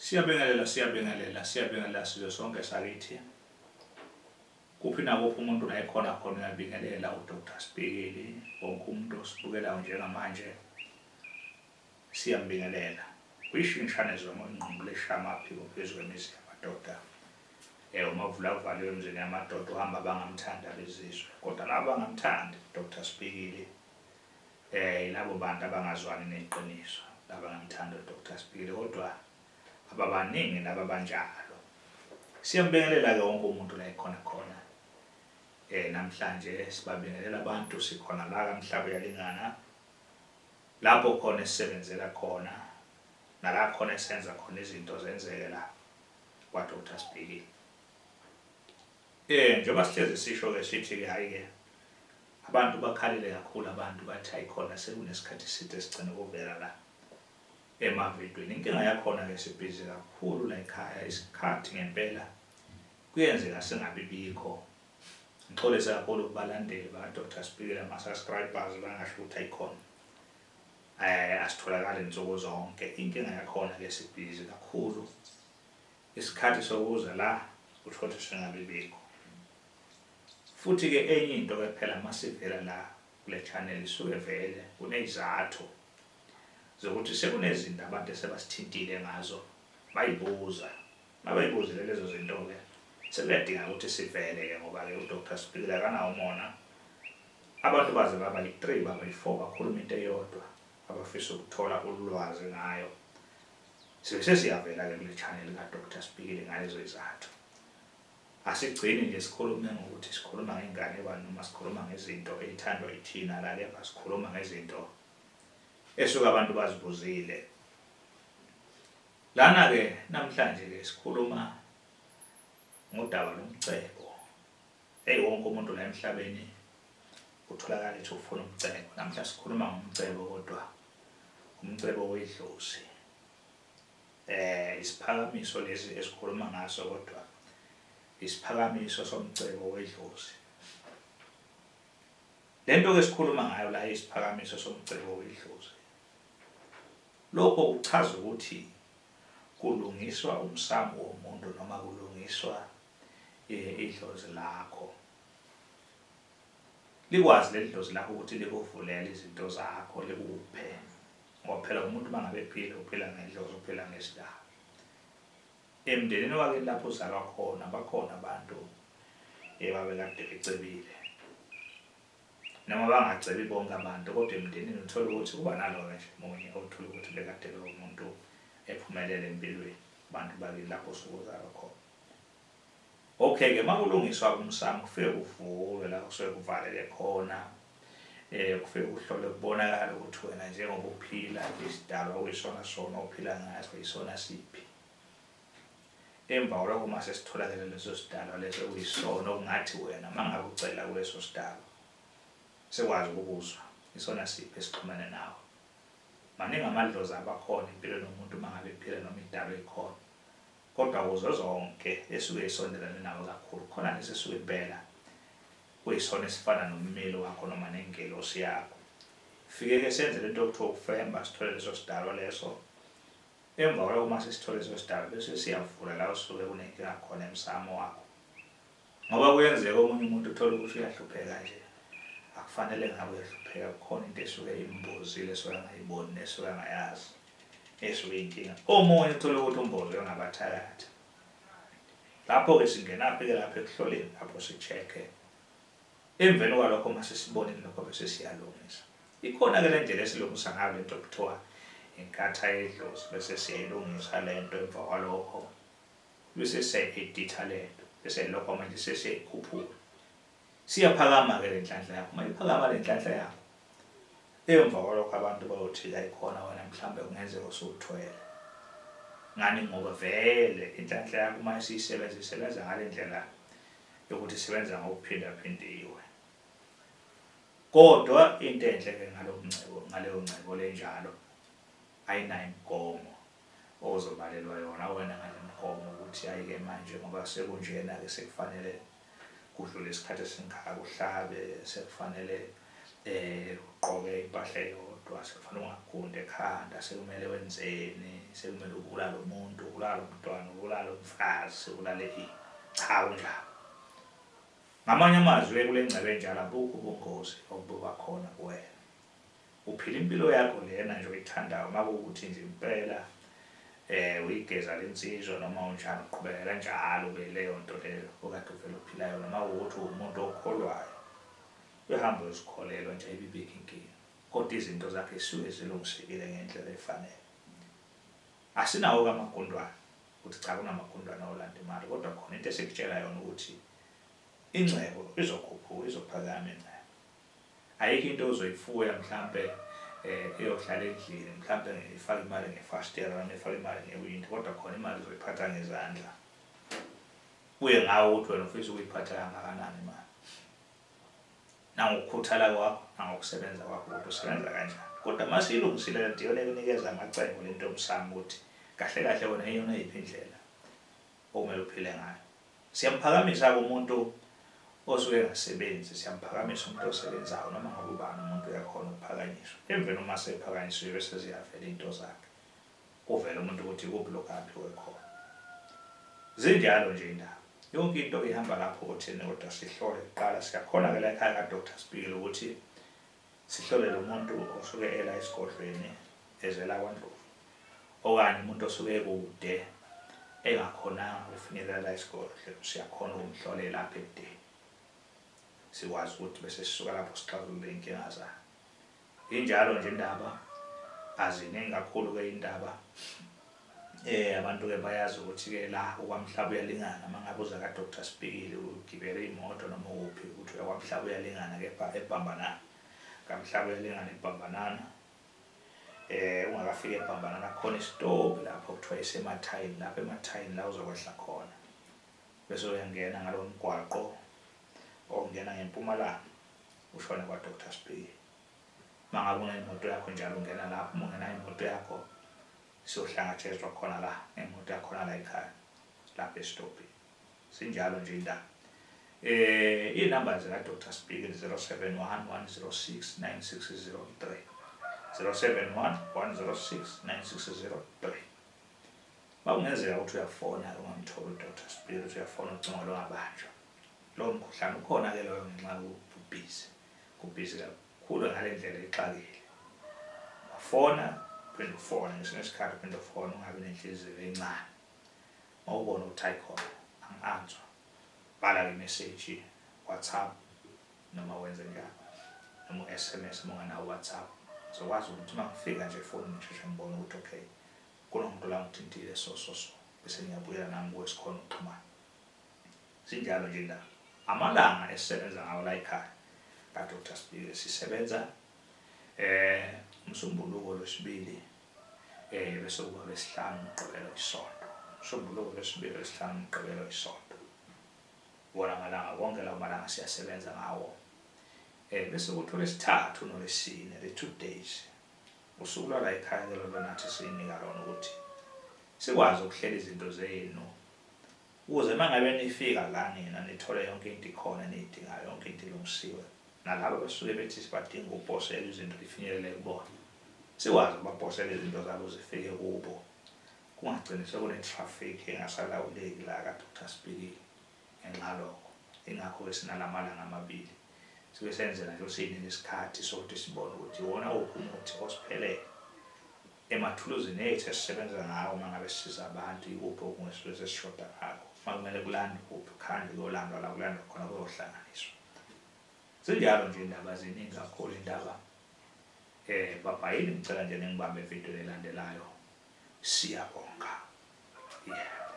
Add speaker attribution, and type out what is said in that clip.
Speaker 1: Siyabingelela sizwe sonke sakithi. Kuphi nakuphi umuntu la ekhona khona uyabingelela uDr Sibhekile, wonke umuntu osibukelayo njengamanje siyambingelela. Uyishintshane zomngqondo leshamaphi phezulu kwemizi yamadoda. Uma uvula emzini yamadoda uhamba bangamthanda bezizwe, kodwa laba bangamthandi Dr Sibhekile yilabo bantu abangazwani neqiniso, laba bangamthanda uDr Sibhekile, kodwa ababaningi laba banjalo. Siyambingelela ke wonke umuntu la ekhona khona. Namhlanje sibabingelela abantu sikhona la kaMhlaba Uyalingana, lapho khona esisebenzela khona nala khona esenza khona izinto zenzeke la kwaDr Sibhekile. Njengoba sihlezi sisho ke sithi ke hayi ke abantu bakhalile kakhulu, abantu bathi ayikhona sekunesikhathi eside sigcine kuvela la emavidweni. Inkinga yakhona ke sibhizi kakhulu la ekhaya, isikhathi ngempela kuyenzeka singabi bikho. Ngixolisa kakhulu kubalandeli bakaDr Sibhekile, ama-subscribers bangasho ukuthi ayikhona asitholakali insuku zonke. Inkinga yakhona ke sibhizi kakhulu, isikhathi sokuza la uthola singabi bikho. Futhi ke enye into ke phela masivela la kule channel isuke vele kunezathu zokuthi sekunezinto abantu esebasithintile ngazo bayibuza. Mabayibuzile lezo zinto ke sekuyadinga ukuthi sivele ke, ngoba ke uDr Sibhekile akanawo umona. Abantu baze baba yi-3 baba yi-4 bakhuluma into eyodwa abafisa ukuthola ulwazi ngayo. Sesiyavela ke kule channel kaDr Sibhekile ngalezo izathu. Asigcini nje sikhulume ngokuthi sikhuluma ngengane noma sikhuluma ngezinto ezithandwa yithina la, kepha sikhuluma ngezinto esuka abantu bazibuzile. Lana ke namhlanje ke sikhuluma ngodaba lomcebo. Wonke umuntu la emhlabeni utholakala ethi ufuna umcebo. Namhlanje sikhuluma ngomcebo, kodwa umcebo wedlozi. Isiphakamiso lesi esikhuluma ngaso, kodwa isiphakamiso somcebo wedlozi. Lento ke sikhuluma ngayo la isiphakamiso somcebo wedlozi. Lokho kuchaza ukuthi kulungiswa umsamo womuntu noma kulungiswa idlozi lakho. Likwazi ledlozi lakho ukuthi likuvulele izinto zakho, likuphe. Ngoba phela umuntu mangabe ephila uphila ngedlozi, uphila ngesidaba. Emndenini wake lapho uzalwa khona bakhona abantu babekade becebile. Noma bangacebi bonke abantu, kodwa emndenini uthola ukuthi kuba nalo nje munye othola ukuthi bekade umuntu ephumelele empilweni, abantu bake lapho sokuzalwa khona. Okay ke makulungiswa umsamo kufike kuvulwe la kusuke kuvalele khona. Kufike kuhlole kubonakala ukuthi wena njengoba uphila isidalwa kuyisona sona uphila ngaso yisona siphi. Emva kwalokho mase sitholakala leso sidalwa leso kuyisona okungathi wena mangabe ucela kuleso sidalwa sekwazi ukuzwa isona siphi esixhumene nawe. Maningi amadlozi abakhona impilo nomuntu mangabe ephila noma idalwa ekhona, kodwa kuzo zonke esuke isondelane nawe kakhulu khona lesi esuke impela kuyisona esifana nommeli wakho noma nengelosi yakho. Fike ke senze lento okuthiwa ukufemba, sithole leso sidalwa leso. Emva kwalokho mase sithole leso sidalwa bese siyavula la usuke kunenkinga khona emsamo wakho. Ngoba kuyenzeka omunye umuntu uthola ukuthi uyahlupheka nje, akufanele ngabe uyahlupheka, kukhona into esuke imbozile esuke angayiboni nesuke angayazi esuke inkinga. Omunye uthola ukuthi umbozo engabathakathi. Lapho ke singenaphi ke lapho ekuhloleni, lapho si-check-e. Emveni kwalokho mase sibonile lokho bese siyalungisa. Ikhona ke le ndlela esilungisa ngayo lento okuthiwa inkatha yedlozi, bese siyayilungisa lento. Emva kwalokho bese siya-editha lento, bese lokho manje sesiyayikhuphula. Siyaphakama ke le nhlanhla yakho. Mayiphakama le nhlanhla yakho, emva kwalokho abantu bayothi ayikhona wena mhlambe kungenzeka usuthwele. Ngani? Ngoba vele inhlanhla yakho uma siyisebenza ngale ndlela yokuthi isebenza ngokuphindaphindiwe. Kodwa into enhle ke ngaleyo ncebo lenjalo ayinayo imigomo ozobalelwa yona wena ngale mgomo ukuthi ayike manje ngoba sekunjena ke sekufanele kudlule isikhathi esingaka uhlabe, sekufanele ugqoke impahla eyodwa. kodwa sekufanele ungagundi ekhanda sekumele wenzeni sekumele ubulala umuntu ubulala umntwana ubulala umfazi ubulale cha unjalo ngamanye amazwi kule ngcebo enjalo abukho ubungozi obuba khona kuwena uphila impilo yakho lena nje oyithandayo makuwukuthi nje impela uyigeza lensizwa noma unjalo uqhubekela njalo leyo nto leyo okade uvela uphila yona mawukuthi umuntu okholwayo uyahamba uzikholelwa nje ayibibikho inkinga kodwa izinto zakhe zisuke zilungisekile ngendlela efanele asinawo amagundwane ukuthi cha kunamagundwane olanda imali kodwa khona into esikutshela yona ukuthi ingcebo izokhuphuka izophakama ingcebo ayikho into ozoyifuya mhlambe eyohlala endlini mhlambe ngifaka imali ngefastela noma ngifaka imali ngewindi kodwa khona imali uzoyiphatha ngezandla kuye ngawe ukuthi wena ufisa ukuyiphatha kangakanani imali nangokukhuthala kwakho nangokusebenza kwakho ukuthi usebenza kanjani kodwa masilungisile lento yona ekunikeza amacebo lento yomsamo ukuthi kahle kahle wona iyona yiphi indlela okumele uphile ngayo siyaphakamisa umuntu osuke engasebenzi siyaphakamisa umuntu osebenzayo noma ngabe ubani umuntu uyakhona ukuphakanyiswa emveni uma sephakanyisiwe bese ziyavela into zakhe kuvela umuntu ukuthi kuphi lokho aphiwe khona zinjalo nje indaba yonke into ihamba lapho uthini kodwa sihlole kuqala siyakhona ke la ekhaya ka Dr Sibhikile ukuthi sihlole lo muntu osuke ela esigodlweni ezela kwaNdlovu okanye umuntu osuke kude engakhona ukufinyelela la esigodle siyakhona ukumhlolela lapha ekudeni sikwazi ukuthi bese sisuka lapho sixazulule inkinga zakhe injalo nje indaba aziningi kakhulu ke indaba abantu ke bayazi ukuthi ke la okwamhlaba uyalingana mangabe uza ka Dr Sibhikile ugibele imoto noma uphi ukuthi okwamhlaba uyalingana kepha eBhambanana kamhlaba uyalingana eBhambanana ungakafika eBhambanana khona isitobhi lapho kuthiwa isemathayini lapha emathayini la uzokwehla khona bese uyangena ngalomgwaqo ongena ngempumalanga ushone kwa Dr Sibhikile mangabe unemoto yakho njalo ungena lapho ungena imoto yakho siyohlangatshezwa khona la ngemoto yakho la ekhaya lapha esitobhi sinjalo nje indaba inamba zika Dr Sibhikile 0711069603 0711069603 bawungenzeka ukuthi uyafona ungamtholi Dr Sibhikile uyafona ucingo longabanjwa lo mkhuhlane ukhona ke loyo ngenxa kubhizi kakhulu ngalendlela exakile wafona phinde ufona ngesinye isikhathi phinde ufona ungabi nenhliziyo encane mawubona ukuthi ayikhona angi-answer bhala imessage WhatsApp noma wenze njalo noma SMS monganawo WhatsApp sokwazi ukuthi mangifika nje phone ngisheshe ngibone ukuthi okay kunomuntu la ngithintile so bese ngiyabuyela nami kwesikhona ukuxhumana sinjalo nje indaba amalanga esisebenza ngawo la ekhaya ka Dr Sibhikile sisebenza umsombuluko lwesibili bese kuba lesihlanu umgqibelo isonto umsombuluko lwesibili lesihlanu umgqibelo isonto wona malanga wonke lawo malanga siyasebenza ngawo bese kuthi lesithathu nolesine le 2 days usuku la ekhaya lo nathi sinika lona ukuthi sikwazi ukuhlela izinto zenu ukuze mangabe nifika la nina nithole yonke into ikhona nidinga yonke into ilungisiwe nalabo besuke bethi sibadinga ukuphosela izinto lifinyelele kubona sikwazi ukubaphosela izinto zabo zifike kubo kungagcini sekune traffic engasalawuleki la ka Dr Sibhikile enqaloko ingakho sinalamalanga amabili sibe senzela nje usini isikhathi sokuthi sibone ukuthi wona umuthi osiphelele emathuluzini ethu esisebenza ngawo mangabe sisiza abantu ikuphi okungesuke sesishoda ngakho makumele kulanda kuphi khandi kuyolandwa la kulandwa khona kuyohlanganiswa sinjalo nje indaba ziningi kakhulu indaba babhayini ngicela nje ningibambe ividiyo elandelayo siyabonga yeah